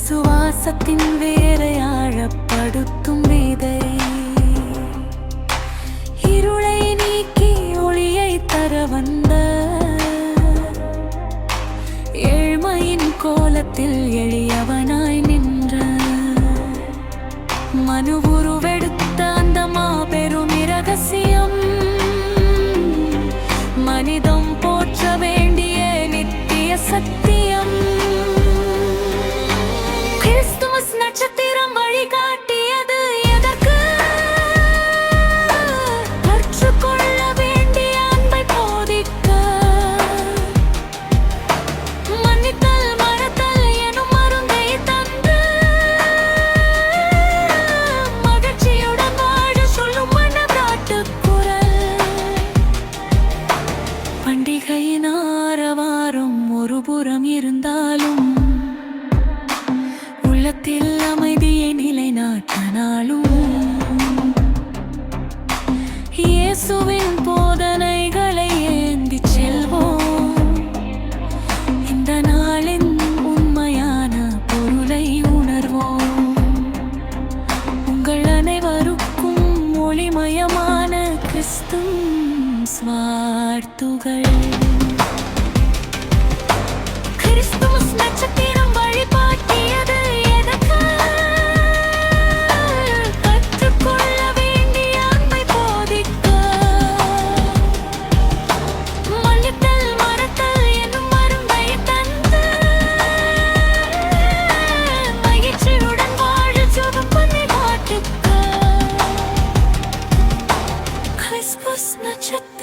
விசுவாசத்தின் வேரை ஆழப்படுத்தும் விதை, இருளை நீக்கி ஒளியை தர வந்த ஏழ்மையின் கோலத்தில் எளியவனாய் நின்ற மனு உருவெடுத்த அந்த மாபெரும் இரகசியம், மனிதம் போற்ற வேண்டிய நித்திய சத்தியம். கிறிஸ்துமஸ் நட்சத்திரம் வழிகாட்டியது எதற்கு? கற்றுக்கொள்ள வேண்டிய அன்பை போதிக்க, மன்னித்தல் மறத்தல் எனும் மருந்தை தந்து மகிழ்ச்சியுடன் வாழ சொல்லும் மனக்காட்டு குரல். பண்டிகையின் ஆரவாரம் ஒருபுறம் இருந்தாலும் உள்ளத்தில் அமைதியை நிலைநாட்ட நாளும் இயேசுவின் போதனைகளை ஏந்திச் செல்வோம். இந்த நாளின் உண்மையான பொருளை உணர்வோம். உங்கள் அனைவருக்கும் ஒளிமயமான கிறிஸ்துமஸ் வாழ்த்துகள். கிறிஸ்துமஸ் நட்சத்திரம் வழிபாட்டியது எதற்கு? கற்றுக்கொள்ள வேண்டிய அன்பை போதிக்க, மன்னித்தல் மறத்தல் எனும் மருந்தை தந்து மகிழ்ச்சியுடன் வாழ ஜெபம் பண்ணி காட்டுக்க. கிறிஸ்துமஸ் நட்சத்திரம்